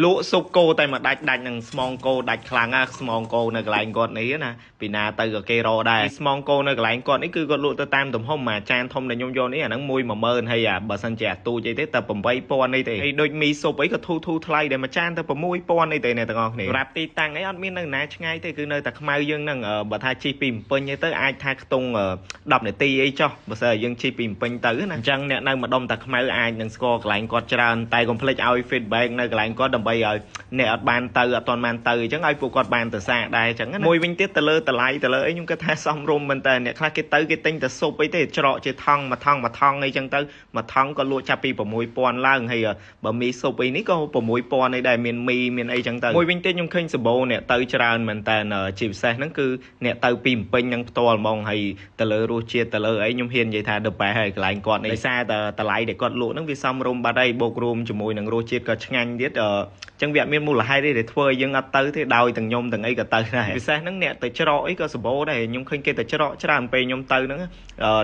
លក់ស៊ុបគោតែមកដាច់នឹងស្មងគោដាច់ខ្លាំងណាស្មងគោនៅកន្លែងគាត់នេះណាពីណាទៅក៏គេរកដែរស្មងគោនៅកន្លែងគាត់នេះគឺគាត់លក់ទៅតាមទំហំអាចានធំដែលខ្ញុំយកនេះអាហ្នឹង100,000ហើយអាបើសិនជាអាទូចអីទេតែ8,000នេះទេហើយដូចមីស៊ុបអីក៏ធូរថ្លៃដែរមួយចានទៅ6,000នេះទេអ្នកទាំងអស់គ្នាសម្រាប់ទីតាំងអីអត់មាននៅណាឆ្ងាយទេគឺនៅតែខ្មៅយើងហ្នឹងបើថាជិះពីភ្នំពេញទៅអាចថាខ្ទង់10នាទីអីចុះបើសិនយើងជិះពីភ្នំពេញទៅណាអញ្ចឹងអ្នកនៅម្ដុំតាខ្មៅអាចនឹងស្គាល់កន្លែងគាត់ច្រើនតែកុំភ្លេចឲ្យ feedback នៅកន្លែងគាត់ដើម្បីឲ្យអ្នកអត់បានទៅអត់ទាន់បានទៅអញ្ចឹងឲ្យពួកគាត់បានទៅសាកដែរអញ្ចឹងណាមួយវិញទៀតទៅលើតម្លៃទៅលើអីខ្ញុំគិតថាសមរម្យមែនតើអ្នកខ្លះគេទៅគេទិញតែស៊ុបអីទេច្រកជាថង់មួយថង់អីចឹងទៅមួយថង់ក៏លក់ចាប់ពី6,000ឡើងហើយបើមីស៊ុបអីនេះក៏6,000អីដែរមានមីមានអីចឹងទៅមួយវិញទៀតខ្ញុំឃើញសម្បូរអ្នកទៅច្រើនមែនតើជាពិសេសហ្នឹងគឺអ្នកទៅពីភ្នំពេញហ្នឹងផ្ទាល់ហ្មងហើយទៅលើរសជាតិទៅលើអីខ្ញុំហ៊ាននិយាយថា the best ហើយកន្លែងគាត់នេះដោយសារតែតម្លៃដែលគាត់លក់ហ្នឹងវាសមរម្យបាត់ហើយបូករួមជាមួយនឹងរសជាតិក៏ឆ្ងាញ់ទៀតចឹងវាអត់មានមូលហេតុទេដែលធ្វើឲ្យយើងអត់ទៅទេដោយទាំងខ្ញុំទាំងអីក៏ទៅដែរពិសេសហ្នឹងអ្នកទៅច្រកអីក៏សម្បូរដែរខ្ញុំឃើញគេទៅច្រកច្រើនពេលខ្ញុំទៅហ្នឹង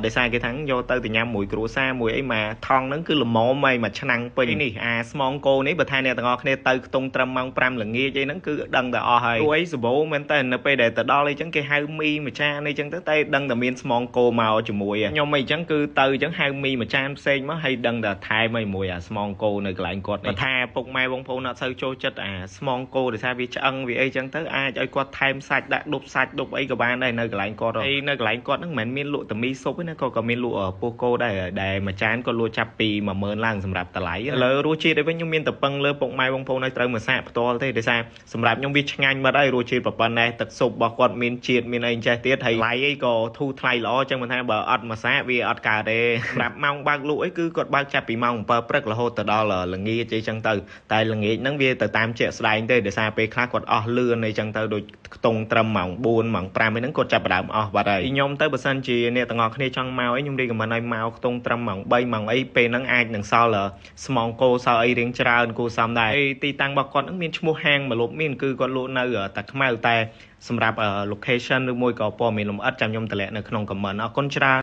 ដោយសារគេថាយកទៅញ៉ាំមួយគ្រួសារមួយអីមកថងហ្នឹងគឺល្មមហើយមួយឆ្នាំងពេញនេះអាស្មងគោនេះបើថាអ្នកទាំងអស់គ្នាទៅខ្ទង់ត្រឹមម៉ោង5ល្ងាចអីហ្នឹងគឺដឹងតែអស់ហើយព្រោះអីសម្បូរមែនតើនៅពេលដែលទៅដល់អីចឹងគេហៅមីមួយចានអីចឹងទៅតែដឹងតែមានស្មងគោមកជាមួយខ្ញុំអីចឹងគឺទៅចឹងហៅមីមួយចានផ្សេងមកហើយដឹងតែថែមឲ្យមួយអាស្មងគោនៅកន្លែងគាត់នេះថាពុកម៉ែបងប្អូនអត់សូវចូលចិត្តអាស្មងគោដោយសារវាឆ្អឹងវាអីចឹងទៅអាចឲ្យគាត់ថែមសាច់ដាក់ដុបសាច់ដុបអីក៏បានដែរនៅកន្លែងគាត់ហើយនៅកន្លែងគាត់ហ្នឹងមិនមែនមានលក់តែមីស៊ុបទេណាក៏មានលក់ពោះគោដែរដែលមួយចានក៏លក់ចាប់ពី10,000ឡើងសម្រាប់តម្លៃឥឡូវរសជាតិឯវិញខ្ញុំមានតែពឹងលើពុកម៉ែបងប្អូនឲ្យត្រូវមកសាកផ្ទាល់ទេដោយសារសម្រាប់ខ្ញុំវាឆ្ងាញ់បាត់ហើយរសជាតិប៉ុណ្ណេះទឹកស៊ុបរបស់គាត់មានជាតិមានអីចេះទៀតហើយថ្លៃអីក៏ធូរថ្លៃល្អចឹងមិនថាបើអត់មកសាកវាអត់កើតទេសម្រាប់ម៉ោងបើកលក់អីគឺគាត់បើកចាប់ពីម៉ោង7ព្រឹករហូតទៅដល់ល្ងាចអីចឹងទៅតែល្ងាចហ្នឹងវាទៅតាមជាក់ស្ដែងទេដោយសារពេលខ្លះគាត់អស់លឿនអីចឹងទៅដូចខ្ទង់ត្រឹមម៉ោង4ម៉ោង5អីហ្នឹងគាត់ចាប់ផ្ដើមអស់បាត់ហើយខ្ញុំទៅបើសិនជាអ្នកទាំងអស់គ្នាចង់មកអីខ្ញុំរីកមិនឲ្យមកខ្ទង់ត្រឹមម៉ោង3ម៉ោងអីពេលហ្នឹងអាចនឹងសល់ស្មងគោសល់អីរៀងច្រើនគួរសមដែរហើយទីតាំងរបស់គាត់ហ្នឹងមានឈ្មោះហាងម្លប់មានគឺគាត់លក់នៅតាខ្មៅតែសម្រាប់ location ឬមួយក៏ព័ត៌មានលម្អិតចាំខ្ញុំតម្លែកនៅក្នុង comment អរគុណច្រើន